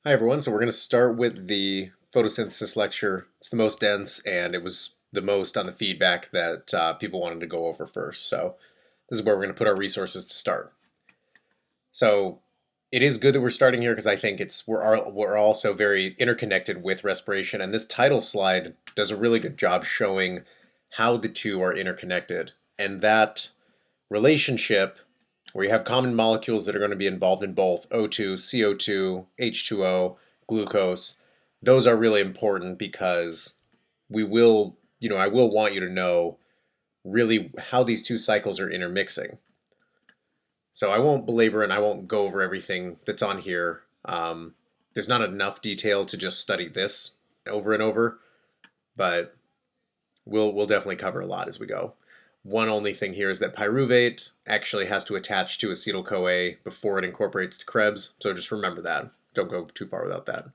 Hi everyone, so we're going to start with the photosynthesis lecture. It's the most dense and it was the most on the feedback that people wanted to go over first. So this is where we're going to put our resources to start. So it is good that we're starting here because I think we're also very interconnected with respiration, and this title slide does a really good job showing how the two are interconnected, and that relationship where you have common molecules that are going to be involved in both O2, CO2, H2O, glucose. Those are really important because I will want you to know really how these two cycles are intermixing. So I won't belabor and I won't go over everything that's on here. There's not enough detail to just study this over and over, but we'll definitely cover a lot as we go. One only thing here is that pyruvate actually has to attach to acetyl-CoA before it incorporates to Krebs, so just remember that. Don't go too far without that.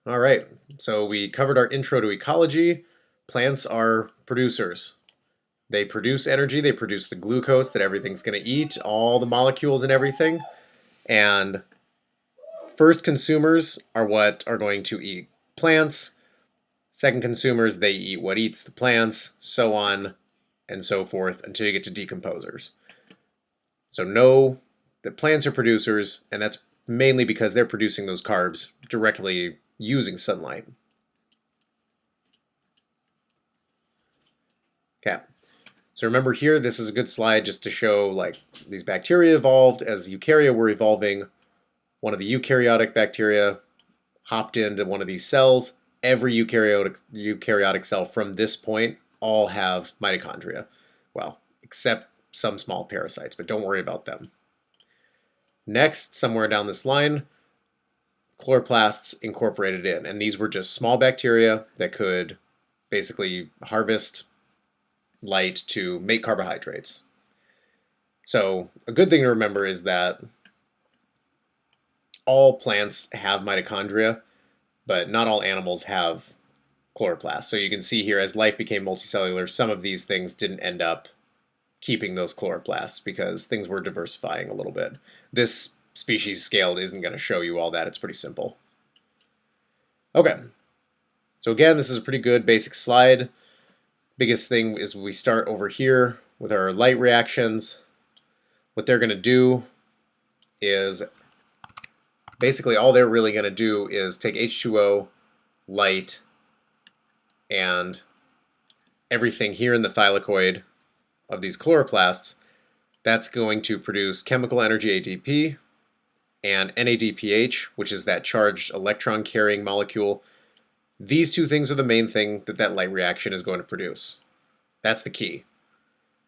All right, so we covered our intro to ecology. Plants are producers. They produce energy, they produce the glucose that everything's going to eat, all the molecules and everything. And first consumers are what are going to eat plants. Second consumers, they eat what eats the plants, so on and so forth until you get to decomposers. So know that plants are producers, and that's mainly because they're producing those carbs directly using sunlight. Okay. So remember here, this is a good slide just to show like these bacteria evolved as eukarya were evolving. One of the eukaryotic bacteria hopped into one of these cells. Every eukaryotic cell from this point all have mitochondria. Well, except some small parasites, but don't worry about them. Next, somewhere down this line, chloroplasts incorporated in, and these were just small bacteria that could basically harvest light to make carbohydrates. So a good thing to remember is that all plants have mitochondria, but not all animals have chloroplasts. So you can see here as life became multicellular, some of these things didn't end up keeping those chloroplasts because things were diversifying a little bit. This species scaled isn't going to show you all that. It's pretty simple. Okay. So again, this is a pretty good basic slide. Biggest thing is we start over here with our light reactions. What they're going to do is basically all they're really going to do is take H2O, light, and everything here in the thylakoid of these chloroplasts. That's going to produce chemical energy ATP and NADPH, which is that charged electron carrying molecule. These two things are the main thing that light reaction is going to produce. That's the key.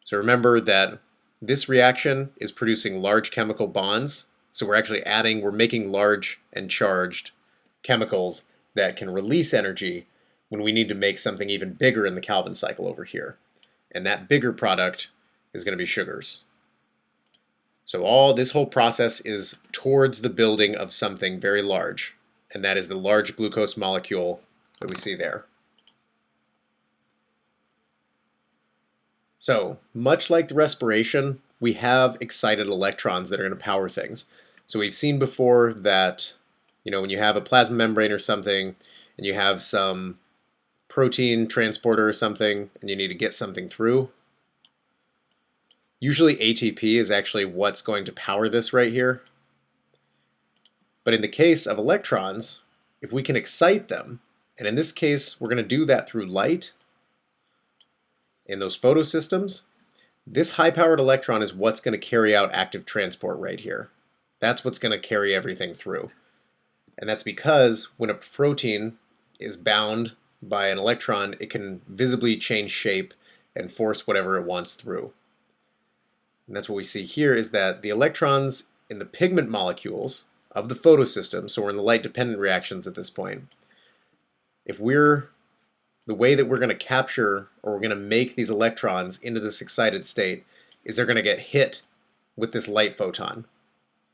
So remember that this reaction is producing large chemical bonds. So we're making large and charged chemicals that can release energy when we need to make something even bigger in the Calvin cycle over here. And that bigger product is going to be sugars. So this whole process is towards the building of something very large, and that is the large glucose molecule that we see there. So much like the respiration, we have excited electrons that are going to power things. So we've seen before that, when you have a plasma membrane or something, and you have some protein transporter or something, and you need to get something through, usually ATP is actually what's going to power this right here. But in the case of electrons, if we can excite them, and in this case, we're going to do that through light in those photosystems, this high-powered electron is what's going to carry out active transport right here. That's what's going to carry everything through. And that's because when a protein is bound by an electron, it can visibly change shape and force whatever it wants through. And that's what we see here is that the electrons in the pigment molecules of the photosystem, so we're in the light-dependent reactions at this point, the way that we're going to capture or we're going to make these electrons into this excited state is they're going to get hit with this light photon.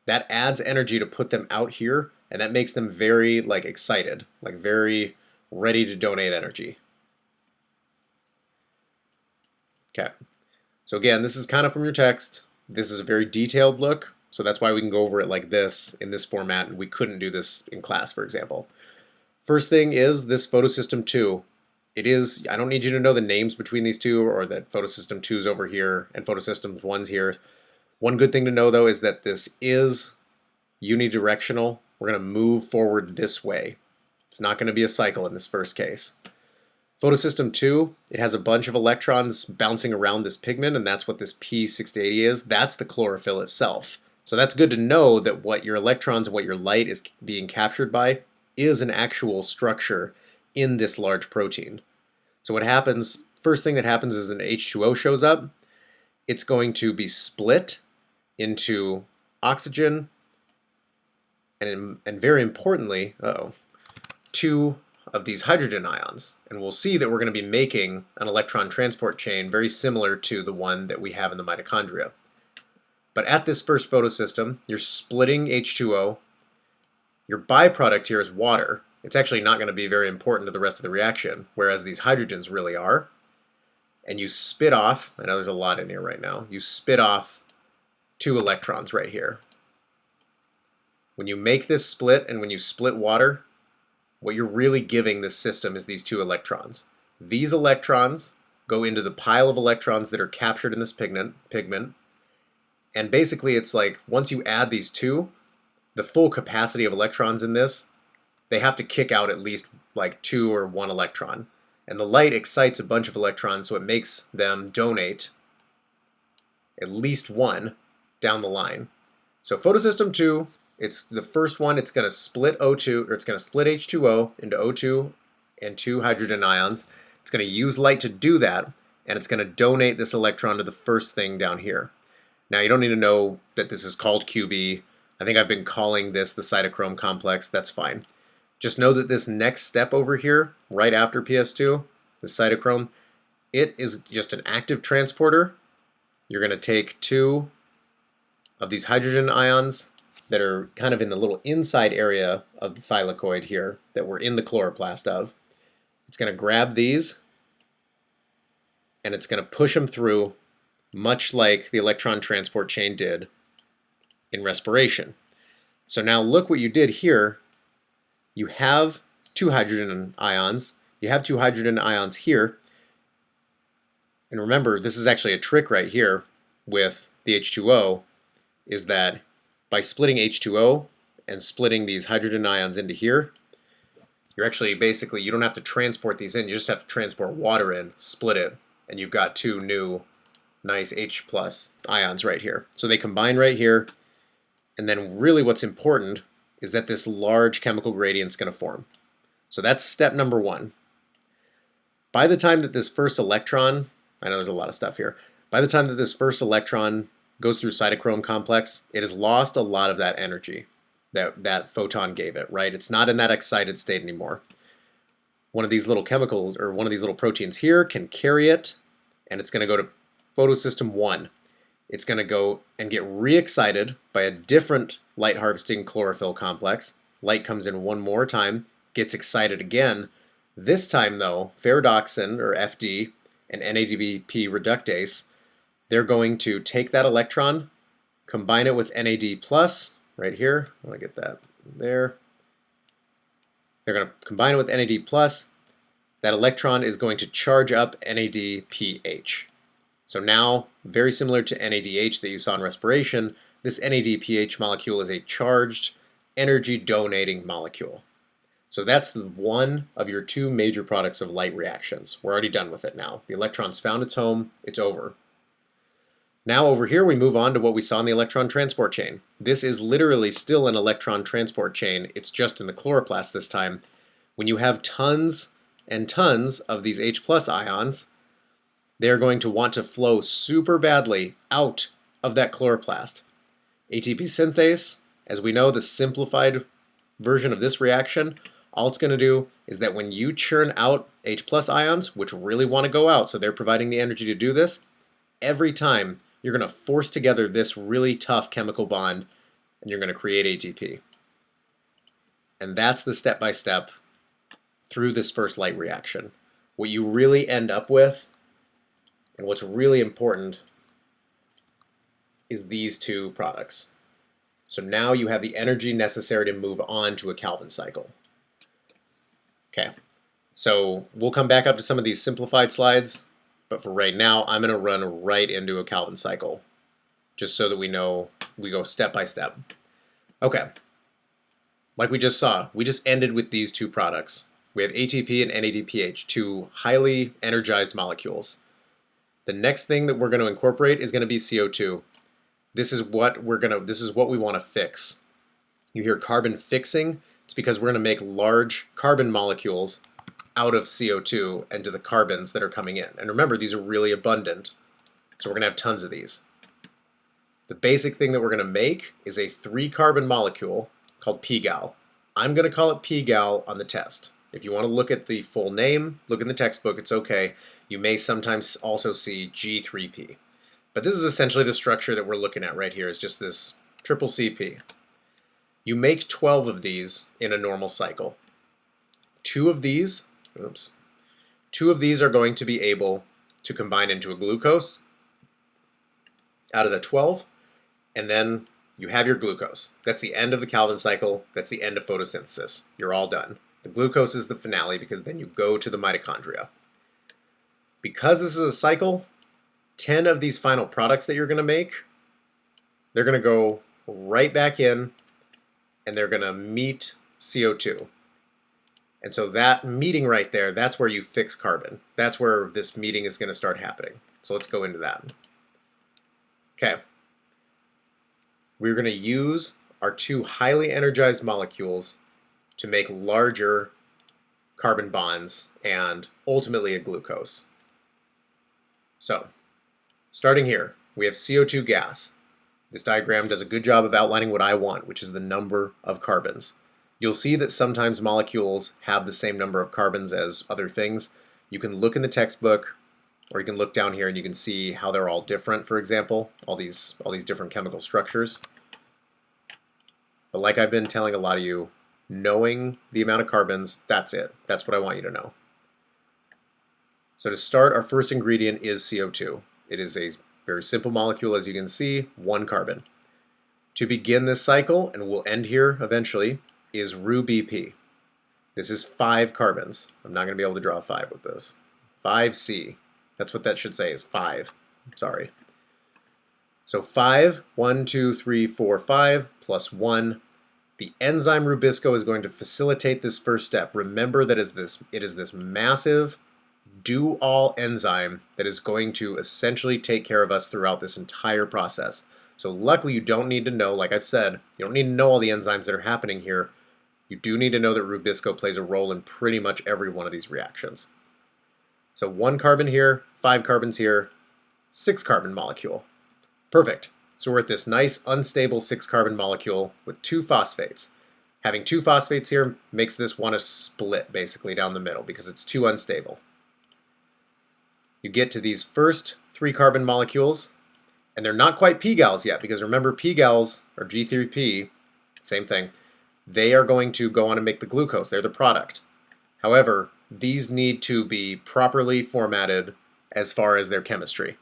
That adds energy to put them out here, and that makes them very excited, very ready to donate energy. Okay. So again, this is kind of from your text. This is a very detailed look, So that's why we can go over it like this in this format, and we couldn't do this in class, for example. First thing is this Photosystem 2. It is, I don't need you to know the names between these two or that Photosystem 2 is over here and Photosystem 1's here. One good thing to know though is that this is unidirectional. We're going to move forward this way. It's not going to be a cycle in this first case. Photosystem 2, it has a bunch of electrons bouncing around this pigment, and that's what this P680 is. That's the chlorophyll itself. So that's good to know that what your electrons and what your light is being captured by is an actual structure in this large protein. So what happens, first thing that happens is an H2O shows up. It's going to be split into oxygen and very importantly, two of these hydrogen ions. And we'll see that we're going to be making an electron transport chain very similar to the one that we have in the mitochondria. But at this first photosystem, you're splitting H2O. Your byproduct here is water. It's actually not going to be very important to the rest of the reaction, whereas these hydrogens really are. And you spit off, I know there's a lot in here right now, you spit off 2 electrons right here. When you make this split and when you split water, what you're really giving this system is these 2 electrons. These electrons go into the pile of electrons that are captured in this pigment, and basically it's like once you add these 2, the full capacity of electrons in this, they have to kick out at least like 2 or 1 electron. And the light excites a bunch of electrons, so it makes them donate at least 1 down the line. So photosystem 2, it's the first one, it's going to split O2, or it's going to split H2O into O2 and 2 hydrogen ions. It's going to use light to do that, and it's going to donate this electron to the first thing down here. Now you don't need to know that this is called QB. I think I've been calling this the Cytochrome Complex. That's fine. Just know that this next step over here, right after PS2, the cytochrome, it is just an active transporter. You're going to take 2 of these hydrogen ions that are kind of in the little inside area of the thylakoid here that we're in the chloroplast of. It's going to grab these and it's going to push them through, much like the electron transport chain did in respiration. So now look what you did here. You have 2 hydrogen ions. You have 2 hydrogen ions here. And remember, this is actually a trick right here with the H2O, is that by splitting H2O and splitting these hydrogen ions into here, you're actually basically, you don't have to transport these in, you just have to transport water in, split it, and you've got 2 new nice H plus ions right here. So they combine right here, and then really what's important is that this large chemical gradient is going to form. So that's step number 1. By the time that this first electron, I know there's a lot of stuff here, by the time that this first electron goes through Cytochrome Complex, it has lost a lot of that energy that photon gave it, right? It's not in that excited state anymore. One of these little chemicals, or one of these little proteins here, can carry it, and it's going to go to photosystem 1. It's going to go and get re-excited by a different light harvesting chlorophyll complex. Light comes in one more time, gets excited again. This time though, ferredoxin, or FD, and NADP reductase, they're going to take that electron, combine it with NAD plus, right here, I want to get that there. They're going to combine it with NAD plus. That electron is going to charge up NADPH. So now, very similar to NADH that you saw in respiration, this NADPH molecule is a charged, energy-donating molecule. So that's one of your 2 major products of light reactions. We're already done with it now. The electron's found its home, it's over. Now over here we move on to what we saw in the electron transport chain. This is literally still an electron transport chain, it's just in the chloroplast this time. When you have tons and tons of these H plus ions, they're going to want to flow super badly out of that chloroplast. ATP synthase, as we know, the simplified version of this reaction, all it's going to do is that when you churn out H plus ions, which really want to go out, so they're providing the energy to do this, every time you're going to force together this really tough chemical bond and you're going to create ATP. And that's the step-by-step through this first light reaction. What you really end up with, and what's really important, is these 2 products. So now you have the energy necessary to move on to a Calvin cycle. Okay, so we'll come back up to some of these simplified slides, but for right now, I'm going to run right into a Calvin cycle, just so that we know we go step by step. Okay, like we just saw, we just ended with these two products. We have ATP and NADPH, two highly energized molecules. The next thing that we're going to incorporate is going to be CO2. This is what we want to fix. You hear carbon fixing, it's because we're going to make large carbon molecules out of CO2 and to the carbons that are coming in. And remember, these are really abundant, so we're going to have tons of these. The basic thing that we're going to make is a 3-carbon molecule called pGal. I'm going to call it pGal on the test. If you want to look at the full name, look in the textbook, it's okay. You may sometimes also see G3P. But this is essentially the structure that we're looking at right here, is just this triple CP. You make 12 of these in a normal cycle. Two of these are going to be able to combine into a glucose out of the 12, and then you have your glucose. That's the end of the Calvin cycle. That's the end of photosynthesis. You're all done. The glucose is the finale because then you go to the mitochondria. Because this is a cycle, 10 of these final products that you're going to make, they're going to go right back in and they're going to meet CO2. And so that meeting right there, that's where you fix carbon. That's where this meeting is going to start happening. So let's go into that. Okay. We're going to use our two highly energized molecules to make larger carbon bonds and ultimately a glucose. So, starting here, we have CO2 gas. This diagram does a good job of outlining what I want, which is the number of carbons. You'll see that sometimes molecules have the same number of carbons as other things. You can look in the textbook, or you can look down here and you can see how they're all different, for example, all these different chemical structures. But like I've been telling a lot of you, knowing the amount of carbons, that's it. That's what I want you to know. So to start, our first ingredient is CO2. It is a very simple molecule, as you can see, 1 carbon. To begin this cycle, and we'll end here eventually, is RuBP. This is 5 carbons. I'm not going to be able to draw a 5 with this. 5C. That's what that should say, is 5. Sorry. So 5, 1, 2, 3, 4, 5, plus 1. The enzyme Rubisco is going to facilitate this first step. Remember that it is this massive do-all enzyme that is going to essentially take care of us throughout this entire process. So luckily you don't need to know, like I've said, you don't need to know all the enzymes that are happening here. You do need to know that Rubisco plays a role in pretty much every one of these reactions. So 1 carbon here, 5 carbons here, 6 carbon molecule. Perfect. So we're at this nice unstable 6 carbon molecule with 2 phosphates. Having 2 phosphates here makes this want to split basically down the middle because it's too unstable. You get to these first 3 carbon molecules, and they're not quite pGals yet, because remember pGals, or G3P, same thing, they are going to go on and make the glucose. They're the product. However, these need to be properly formatted as far as their chemistry.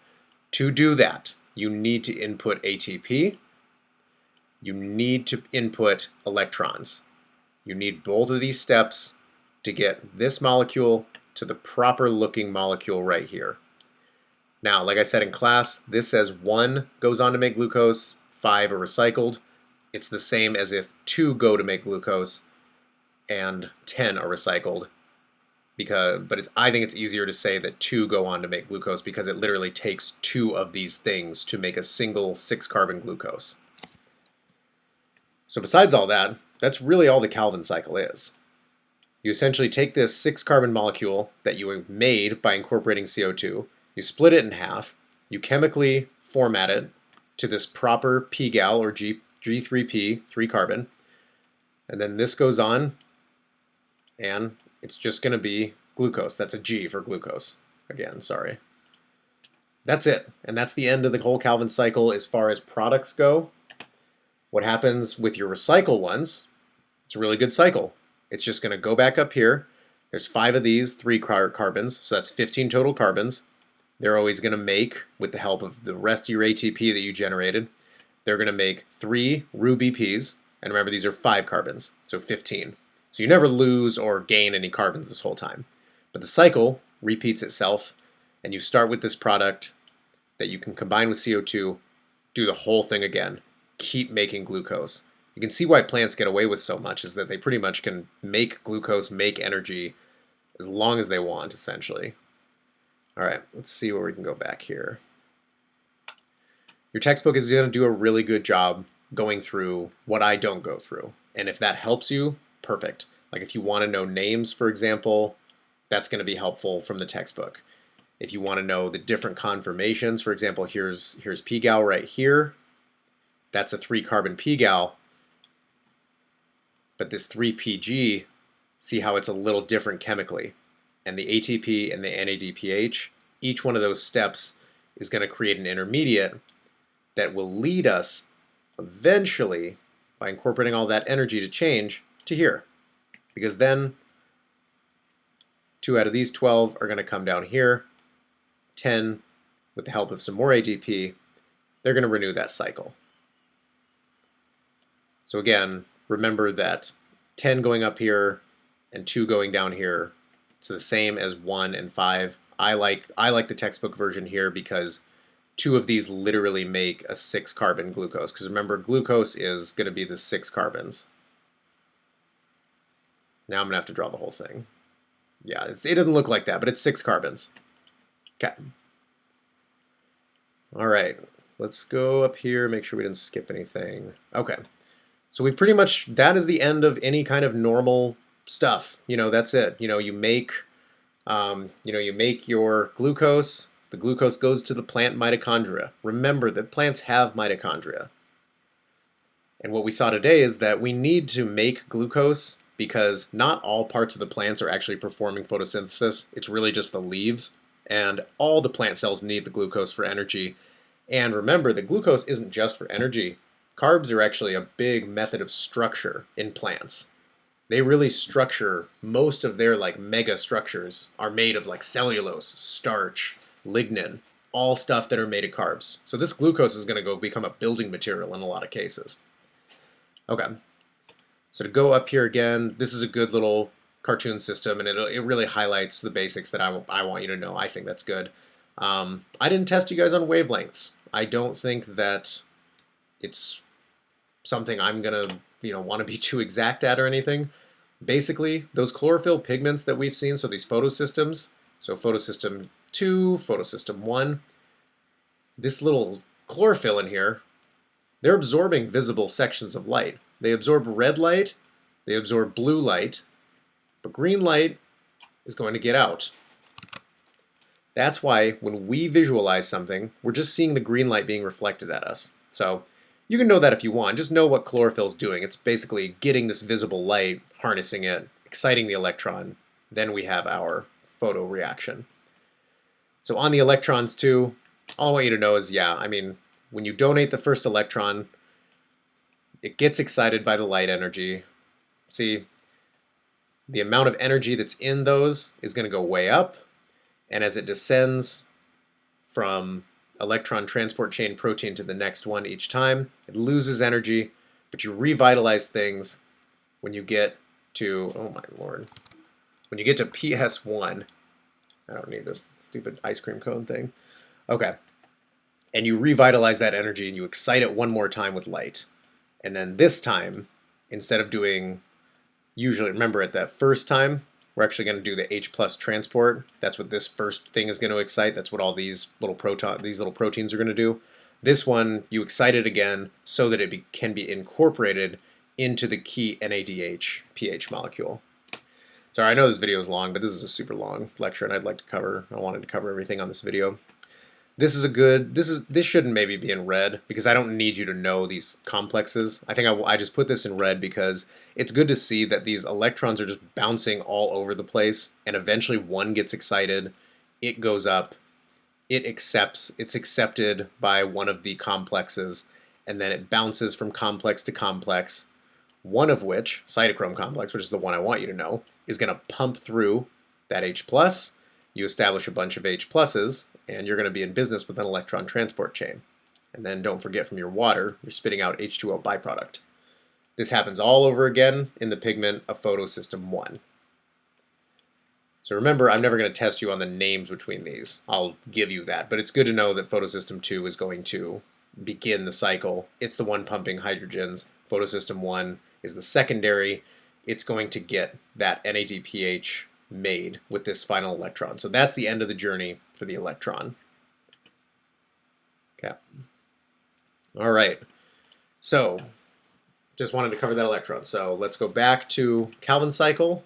To do that, you need to input ATP, you need to input electrons. You need both of these steps to get this molecule to the proper looking molecule right here. Now, like I said in class, this says 1 goes on to make glucose, 5 are recycled. It's the same as if 2 go to make glucose and 10 are recycled. I think it's easier to say that 2 go on to make glucose because it literally takes 2 of these things to make a single 6 carbon glucose. So besides all that, that's really all the Calvin cycle is. You essentially take this 6 carbon molecule that you made by incorporating CO2, you split it in half, you chemically format it to this proper pGal or G3P, 3 carbon, and then this goes on and it's just going to be glucose. That's a G for glucose. Again, sorry. That's it. And that's the end of the whole Calvin cycle as far as products go. What happens with your recycle ones, it's a really good cycle. It's just going to go back up here. There's 5 of these, 3 carbons, so that's 15 total carbons. They're always going to make, with the help of the rest of your ATP that you generated, they're going to make 3 RuBPs, and remember these are 5 carbons, so 15. So you never lose or gain any carbons this whole time. But the cycle repeats itself, and you start with this product that you can combine with CO2, do the whole thing again, keep making glucose. You can see why plants get away with so much is that they pretty much can make glucose, make energy as long as they want, essentially. All right, let's see where we can go back here. Your textbook is going to do a really good job going through what I don't go through. And if that helps you, perfect. Like if you want to know names, for example, that's going to be helpful from the textbook. If you want to know the different conformations, for example, here's pGal right here. That's a 3-carbon pGal. But this 3PG, see how it's a little different chemically. And the ATP and the NADPH, each one of those steps is going to create an intermediate that will lead us eventually, by incorporating all that energy to change, to here. Because then 2 out of these 12 are going to come down here. 10, with the help of some more ADP, they're going to renew that cycle. So again, remember that 10 going up here and 2 going down here, it's the same as 1 and 5. I like the textbook version here because 2 of these literally make a 6-carbon glucose. Because remember, glucose is going to be the 6 carbons. Now I'm going to have to draw the whole thing. Yeah, it doesn't look like that, but it's 6 carbons. Okay. All right, let's go up here, make sure we didn't skip anything. Okay, so we pretty much, that is the end of any kind of normal stuff. You know, that's it. You know, you make your glucose. The glucose goes to the plant mitochondria. Remember that plants have mitochondria. And what we saw today is that we need to make glucose because not all parts of the plants are actually performing photosynthesis. It's really just the leaves. And all the plant cells need the glucose for energy. And remember, the glucose isn't just for energy. Carbs are actually a big method of structure in plants. They really structure, most of their like mega structures are made of like cellulose, starch, lignin, all stuff that are made of carbs. So this glucose is going to go become a building material in a lot of cases. Okay, so to go up here again, this is a good little cartoon system, and it really highlights the basics that I want you to know. I think that's good. I didn't test you guys on wavelengths. I don't think that it's something I'm gonna want to be too exact at or anything. Basically, those chlorophyll pigments that we've seen, so these photosystems, so Photosystem 2, Photosystem 1, this little chlorophyll in here, they're absorbing visible sections of light. They absorb red light, they absorb blue light, but green light is going to get out. That's why when we visualize something, we're just seeing the green light being reflected at us. So you can know that if you want. Just know what chlorophyll is doing. It's basically getting this visible light, harnessing it, exciting the electron. Then we have our photo reaction. So on the electrons too, all I want you to know is, yeah, I mean, when you donate the first electron, it gets excited by the light energy. See, the amount of energy that's in those is going to go way up. And as it descends from electron transport chain protein to the next one each time, it loses energy, but you revitalize things when you get to, oh my lord, when you get to PS1. I don't need this stupid ice cream cone thing. Okay. And you revitalize that energy and you excite it one more time with light. And then this time, instead of doing, usually remember at that first time, we're actually going to do the H plus transport. That's what this first thing is going to excite. That's what all these little proteins are going to do. This one, you excite it again so that it can be incorporated into the key NADH pH molecule. Sorry, I know this video is long, but this is a super long lecture, and I wanted to cover everything on this video. This shouldn't maybe be in red because I don't need you to know these complexes. I think I just put this in red because it's good to see that these electrons are just bouncing all over the place, and eventually one gets excited, it goes up, it's accepted by one of the complexes, and then it bounces from complex to complex, one of which, Cytochrome Complex, which is the one I want you to know, is going to pump through that H+. You establish a bunch of H+, and you're going to be in business with an electron transport chain. And then don't forget, from your water, you're spitting out H2O byproduct. This happens all over again in the pigment of Photosystem 1. So remember, I'm never going to test you on the names between these. I'll give you that, but it's good to know that Photosystem 2 is going to begin the cycle. It's the one pumping hydrogens. Photosystem 1 is the secondary. It's going to get that NADPH made with this final electron. So that's the end of the journey for the electron. Okay. All right. So just wanted to cover that electron. So let's go back to Calvin cycle.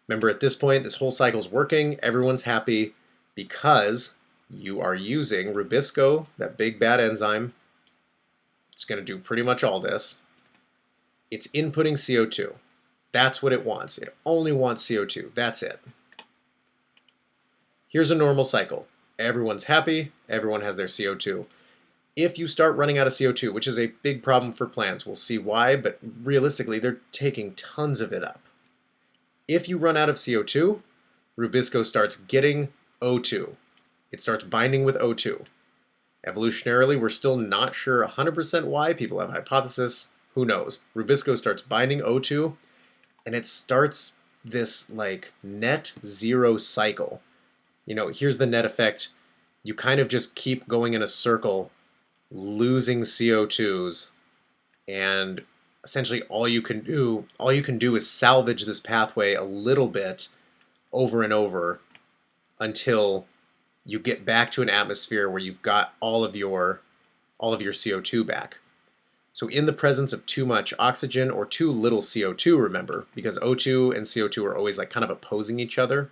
Remember, at this point, this whole cycle is working. Everyone's happy because you are using Rubisco, that big bad enzyme. It's going to do pretty much all this. It's inputting CO2. That's what it wants. It only wants CO2. That's it. Here's a normal cycle. Everyone's happy. Everyone has their CO2. If you start running out of CO2, which is a big problem for plants, we'll see why, but realistically, they're taking tons of it up. If you run out of CO2, Rubisco starts getting O2. It starts binding with O2. Evolutionarily, we're still not sure 100% why. People have hypotheses. Who knows? Rubisco starts binding O2, and it starts this like net zero cycle. You know, here's the net effect. You kind of just keep going in a circle, losing CO2s, and essentially all you can do is salvage this pathway a little bit over and over until you get back to an atmosphere where you've got all of your CO2 back. So in the presence of too much oxygen or too little CO2, remember, because O2 and CO2 are always like kind of opposing each other,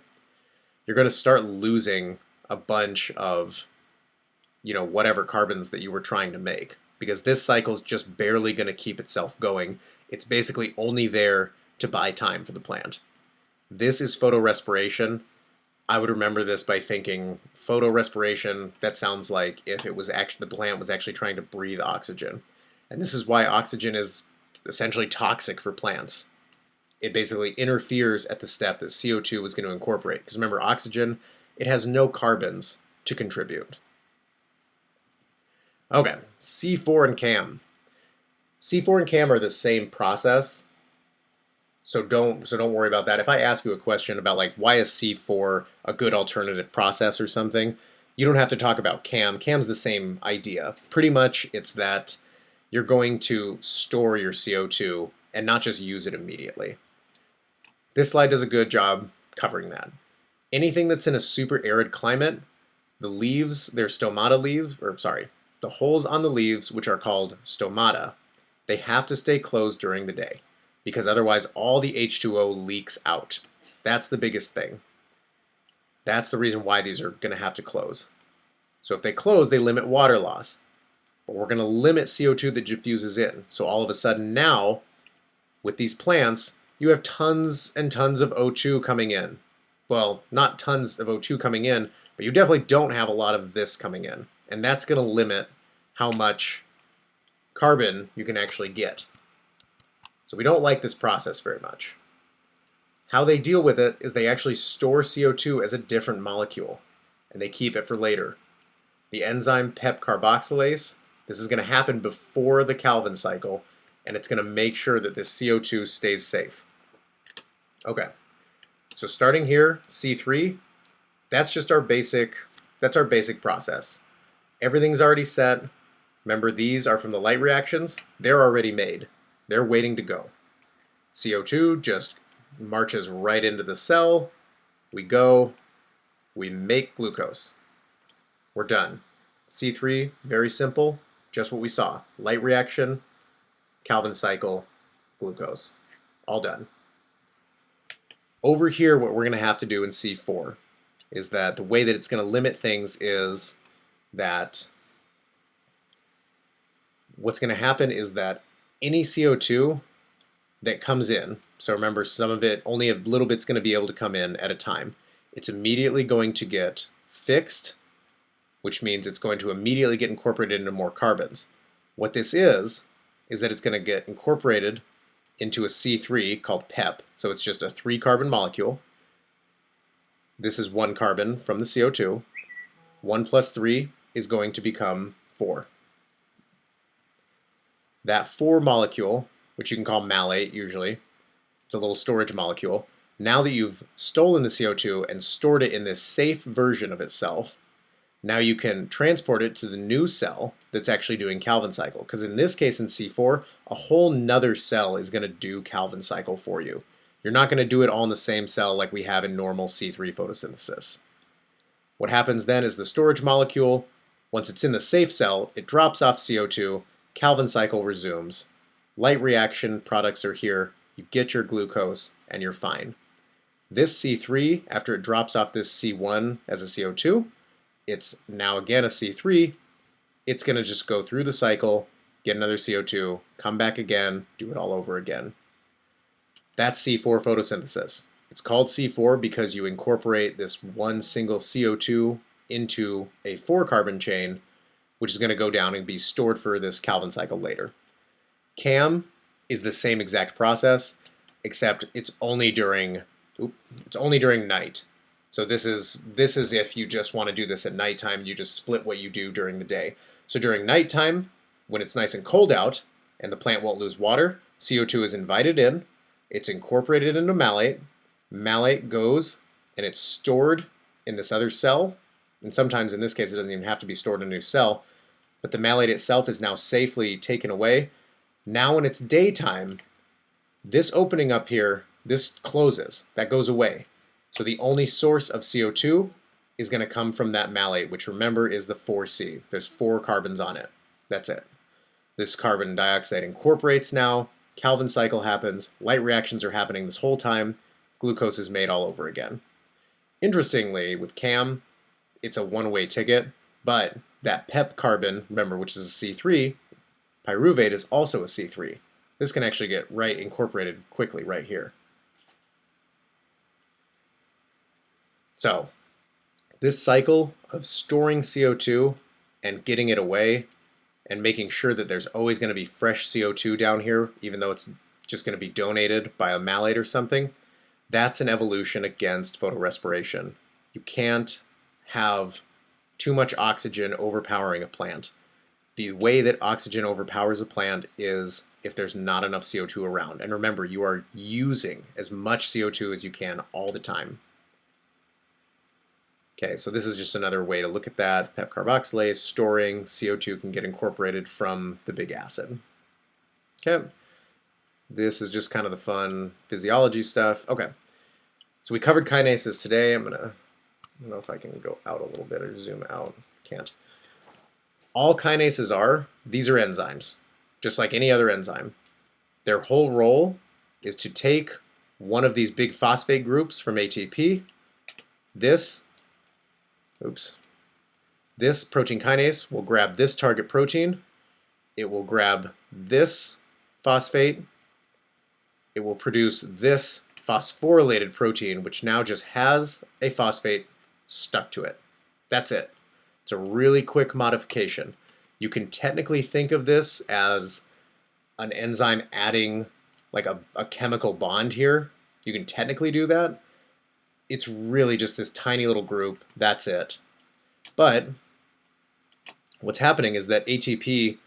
you're going to start losing a bunch of, you know, whatever carbons that you were trying to make, because this cycle's just barely going to keep itself going. It's basically only there to buy time for the plant. This is photorespiration. I would remember this by thinking photorespiration, that sounds like if it was actually the plant was actually trying to breathe oxygen. And this is why oxygen is essentially toxic for plants. It basically interferes at the step that CO2 is going to incorporate. Because remember, oxygen, it has no carbons to contribute. Okay, C4 and CAM. C4 and CAM are the same process, so don't worry about that. If I ask you a question about like why is C4 a good alternative process or something, you don't have to talk about CAM. CAM's the same idea. Pretty much it's that you're going to store your CO2 and not just use it immediately. This slide does a good job covering that. Anything that's in a super arid climate, the leaves, they're stomata leaves, or sorry, the holes on the leaves, which are called stomata, they have to stay closed during the day because otherwise all the H2O leaks out. That's the biggest thing. That's the reason why these are going to have to close. So if they close, they limit water loss. But we're going to limit CO2 that diffuses in. So all of a sudden now, with these plants, you have tons and tons of O2 coming in. Well, not tons of O2 coming in, but you definitely don't have a lot of this coming in. And that's going to limit how much carbon you can actually get. So we don't like this process very much. How they deal with it is they actually store CO2 as a different molecule, and they keep it for later. The enzyme PEP carboxylase, this is going to happen before the Calvin cycle, and it's going to make sure that this CO2 stays safe. Okay, so starting here, C3, that's just our basic process. Everything's already set. Remember, these are from the light reactions. They're already made. They're waiting to go. CO2 just marches right into the cell. We go. We make glucose. We're done. C3, very simple. Just what we saw. Light reaction, Calvin cycle, glucose. All done. Over here, what we're going to have to do in C4 is that the way that it's going to limit things is that what's going to happen is that any CO2 that comes in, so remember some of it, only a little bit's going to be able to come in at a time, it's immediately going to get fixed, which means it's going to immediately get incorporated into more carbons. What this is that it's going to get incorporated into a C3 called PEP, so it's just a 3-carbon molecule. This is 1 carbon from the CO2. 1 plus 3 is going to become 4. That 4 molecule, which you can call malate usually, it's a little storage molecule. Now that you've stolen the CO2 and stored it in this safe version of itself, now you can transport it to the new cell that's actually doing Calvin cycle. Because in this case in C4, a whole nother cell is going to do Calvin cycle for you. You're not going to do it all in the same cell like we have in normal C3 photosynthesis. What happens then is the storage molecule, once it's in the safe cell, it drops off CO2, Calvin cycle resumes. Light reaction products are here, you get your glucose, and you're fine. This C3, after it drops off this C1 as a CO2, it's now again a C3, it's going to just go through the cycle, get another CO2, come back again, do it all over again. That's C4 photosynthesis. It's called C4 because you incorporate this one single CO2 into a 4-carbon chain, which is going to go down and be stored for this Calvin cycle later. CAM is the same exact process, except it's only during night. So this is if you just want to do this at nighttime, you just split what you do during the day. So during nighttime, when it's nice and cold out and the plant won't lose water, CO2 is invited in, it's incorporated into malate. Malate goes and it's stored in this other cell, and sometimes in this case it doesn't even have to be stored in a new cell, but the malate itself is now safely taken away. Now when it's daytime, this opening up here, this closes, that goes away. So the only source of CO2 is going to come from that malate, which remember is the 4C. There's 4 carbons on it. That's it. This carbon dioxide incorporates now, Calvin cycle happens, light reactions are happening this whole time, glucose is made all over again. Interestingly, with CAM, it's a one-way ticket, but that PEP carbon, remember, which is a C3, pyruvate is also a C3. This can actually get incorporated quickly right here. So, this cycle of storing CO2 and getting it away and making sure that there's always going to be fresh CO2 down here, even though it's just going to be donated by a malate or something, that's an evolution against photorespiration. You can't have too much oxygen overpowering a plant. The way that oxygen overpowers a plant is if there's not enough CO2 around. And remember, you are using as much CO2 as you can all the time. Okay, so this is just another way to look at that. PEP carboxylase, storing CO2 can get incorporated from the big acid. Okay, this is just kind of the fun physiology stuff. Okay, so we covered kinases today. I don't know if I can go out a little bit or zoom out. Can't. All kinases are, these are enzymes, just like any other enzyme. Their whole role is to take one of these big phosphate groups from ATP, this protein kinase will grab this target protein, it will grab this phosphate, it will produce this phosphorylated protein, which now just has a phosphate stuck to it. That's it. It's a really quick modification. You can technically think of this as an enzyme adding like a chemical bond here. You can technically do that. It's really just this tiny little group, that's it. But what's happening is that ATP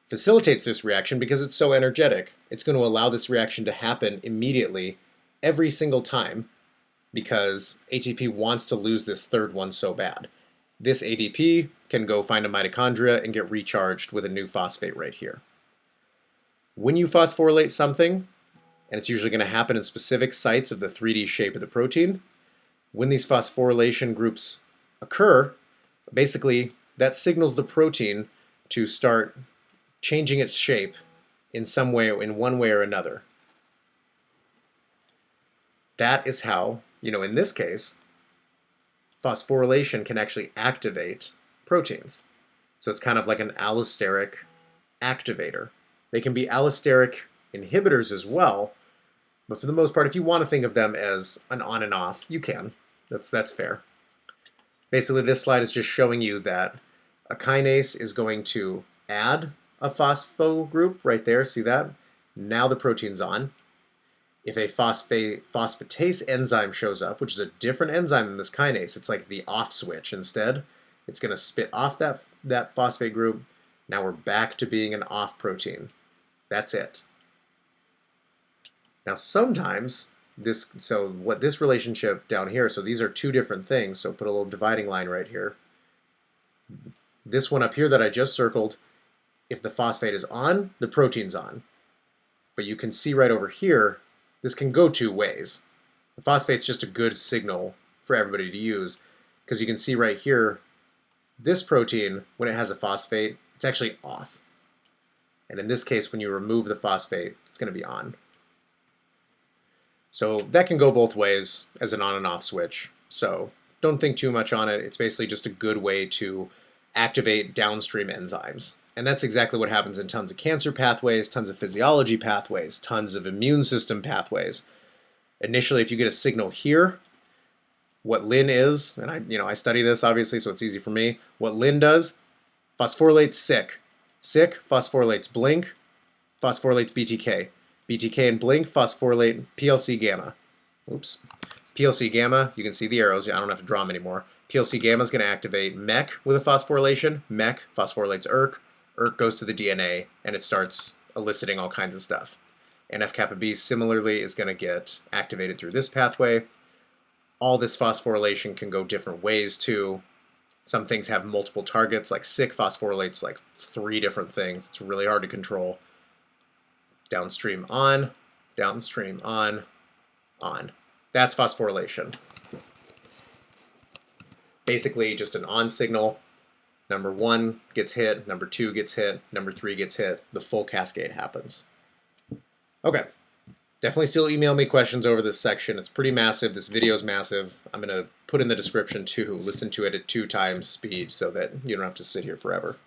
facilitates this reaction because it's so energetic. It's going to allow this reaction to happen immediately every single time because ATP wants to lose this third one so bad. This ADP can go find a mitochondria and get recharged with a new phosphate right here. When you phosphorylate something, and it's usually going to happen in specific sites of the 3D shape of the protein, when these phosphorylation groups occur, basically that signals the protein to start changing its shape in some way, in one way or another. That is how, in this case, phosphorylation can actually activate proteins. So it's kind of like an allosteric activator. They can be allosteric inhibitors as well, but for the most part, if you want to think of them as an on and off, you can. That's fair. Basically, this slide is just showing you that a kinase is going to add a phospho group right there. See that? Now the protein's on. If a phosphatase enzyme shows up, which is a different enzyme than this kinase, it's like the off switch instead. It's going to spit off that phosphate group. Now we're back to being an off protein. That's it. Now sometimes so what this relationship down here, so these are two different things, so put a little dividing line right here. This one up here that I just circled, if the phosphate is on, the protein's on. But you can see right over here, this can go two ways. The phosphate's just a good signal for everybody to use, because you can see right here, this protein, when it has a phosphate, it's actually off. And in this case, when you remove the phosphate, it's going to be on. So that can go both ways as an on and off switch. So don't think too much on it. It's basically just a good way to activate downstream enzymes. And that's exactly what happens in tons of cancer pathways, tons of physiology pathways, tons of immune system pathways. Initially, if you get a signal here, what Lin is, and I study this obviously, so it's easy for me. What Lin does, phosphorylates Syk. Syk phosphorylates Blink, phosphorylates BTK. BTK and Blink phosphorylate PLC gamma. Oops. PLC gamma, you can see the arrows. I don't have to draw them anymore. PLC gamma is going to activate MEK with a phosphorylation. MEK phosphorylates ERK. ERK goes to the DNA, and it starts eliciting all kinds of stuff. NF-kappa B similarly is going to get activated through this pathway. All this phosphorylation can go different ways too. Some things have multiple targets, like Syk phosphorylates like 3 different things. It's really hard to control. Downstream on, downstream on. That's phosphorylation. Basically just an on signal. Number 1 gets hit, number 2 gets hit, number 3 gets hit. The full cascade happens. Okay. Definitely still email me questions over this section. It's pretty massive. This video is massive. I'm going to put in the description too. Listen to it at 2 times speed so that you don't have to sit here forever.